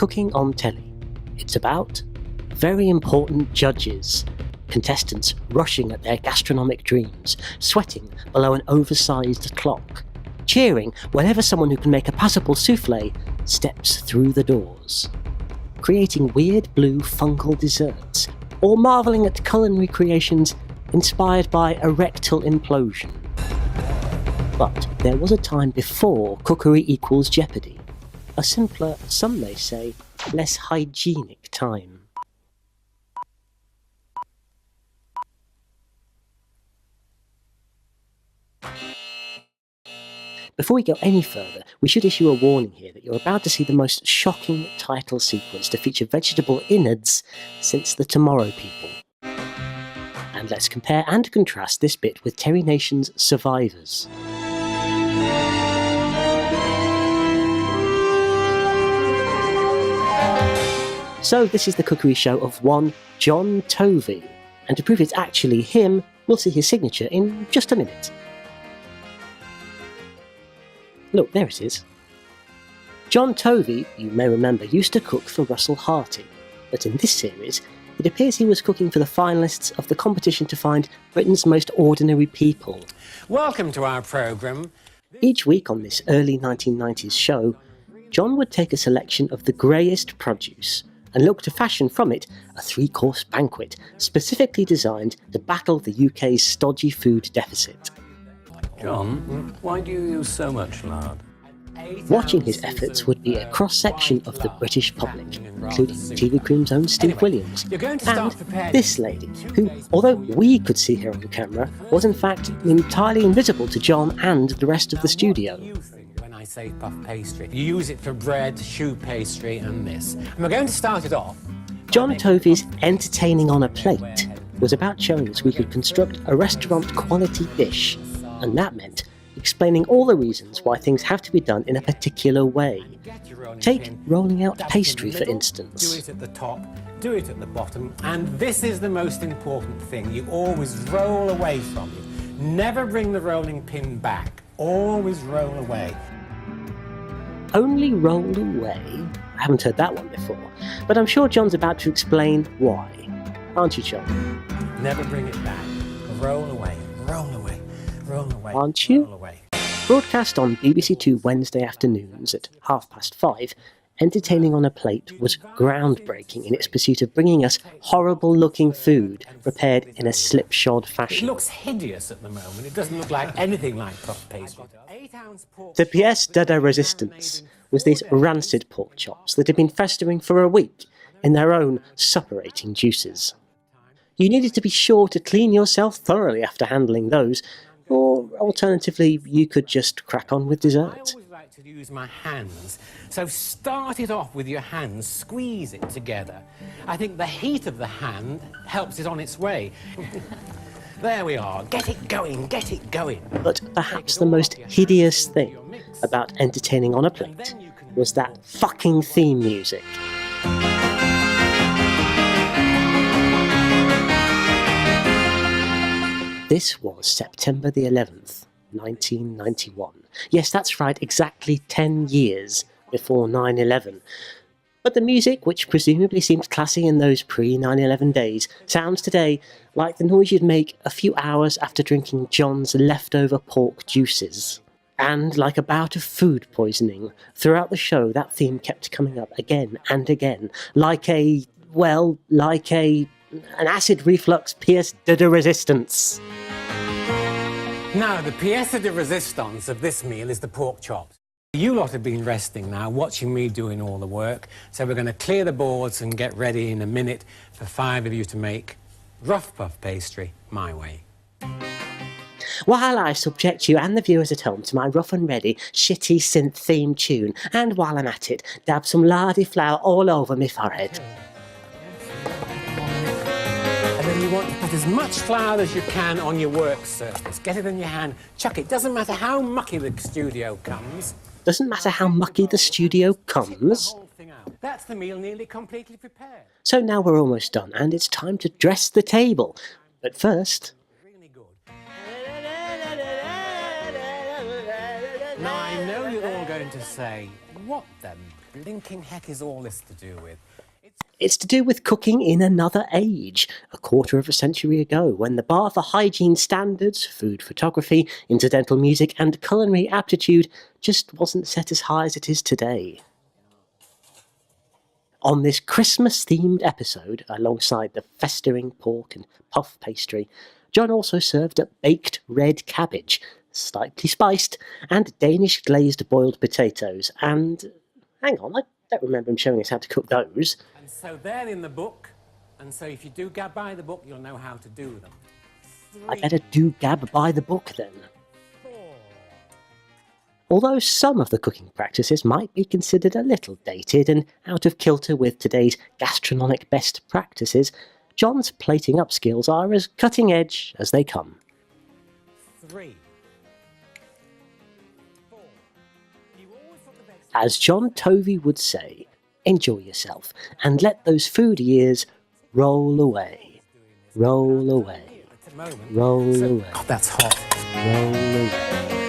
Cooking on Telly. It's about very important judges, contestants rushing at their gastronomic dreams, sweating below an oversized clock, cheering whenever someone who can make a passable souffle steps through the doors, creating weird blue fungal desserts, or marvelling at culinary creations inspired by a rectal implosion. But there was a time before cookery equals jeopardy, a simpler, some may say, less hygienic time. Before we go any further, we should issue a warning here that you're about to see the most shocking title sequence to feature vegetable innards since the Tomorrow People. And let's compare and contrast this bit with Terry Nation's Survivors. So this is the cookery show of one John Tovey, and to prove it's actually him, we'll see his signature in just a minute. Look, there it is. John Tovey, you may remember, used to cook for Russell Harty, but in this series, it appears he was cooking for the finalists of the competition to find Britain's most ordinary people. Welcome to our programme. Each week on this early 1990s show, John would take a selection of the greyest produce and look to fashion from it a three-course banquet specifically designed to battle the UK's stodgy food deficit. John, why do you use so much lard? Watching his efforts would be a cross-section of the British public, including TV Cream's own Steve Williams, and this lady, who, although we could see her on camera, was in fact entirely invisible to John and the rest of the studio. When I say puff pastry, you use it for bread, choux pastry and this. And we're going to start it off. John Tovey's Entertaining on a Plate was about showing us we could construct a restaurant-quality dish, and that meant explaining all the reasons why things have to be done in a particular way. Take rolling out pastry, for instance. Do it at the top, do it at the bottom, and this is the most important thing. You always roll away from it. Never bring the rolling pin back. Always roll away. Only roll away? I haven't heard that one before, but I'm sure John's about to explain why. Aren't you, John? Never bring it back. Roll away, roll away. Roll away, aren't you? roll away. Broadcast on BBC Two Wednesday afternoons at 5:30, Entertaining on a Plate was groundbreaking in its pursuit of bringing us horrible-looking food prepared in a slipshod It fashion. looks hideous at the moment. It doesn't look like anything like puff pastry. The pièce de la résistance was these rancid pork chops that had been festering for a week in their own suppurating juices. You needed to be sure to clean yourself thoroughly after handling those, or alternatively, you could just crack on with I dessert. always like to use my hands, so start it off with your hands, squeeze it together. I think the heat of the hand helps it on its way. There we are, get it going, get it going. But perhaps the most hideous thing about Entertaining on a Plate was that fucking theme music. This was September the 11th, 1991. Yes, that's right, exactly 10 years before 9/11. But the music, which presumably seemed classy in those pre-9/11 days, sounds today like the noise you'd make a few hours after drinking John's leftover pork juices. And like a bout of food poisoning, throughout the show that theme kept coming up again and again, like an acid reflux pièce de résistance. Now, the pièce de résistance of this meal is the pork chops. You lot have been resting now, watching me doing all the work, so we're going to clear the boards and get ready in a minute for 5 of you to make rough puff pastry my way. While I subject you and the viewers at home to my rough and ready, shitty synth theme tune, and while I'm at it, dab some lardy flour all over me forehead. And then you want to put as much flour as you can on your work surface. Get it in your hand, chuck it. Doesn't matter how mucky the studio comes. Doesn't matter how mucky the studio comes. That's the meal nearly completely prepared. So now we're almost done, and it's time to dress the table. But first... Really good. Now, I know now you're all going to say, what the blinking heck is all this to do with? It's to do with cooking in another age, a quarter of a century ago, when the bar for hygiene standards, food photography, incidental music, and culinary aptitude just wasn't set as high as it is today. On this Christmas-themed episode, alongside the festering pork and puff pastry, John also served up baked red cabbage, slightly spiced, and Danish glazed boiled potatoes, and... hang on, I don't remember him showing us how to cook those. And so they're in the book, and so if you do buy the book, you'll know how to do them. I better do buy the book then. Although some of the cooking practices might be considered a little dated and out of kilter with today's gastronomic best practices, John's plating up skills are as cutting edge as they come. 3. As John Tovey would say, enjoy yourself and let those food years roll away. Roll away. Roll away. God, that's hot. Roll away.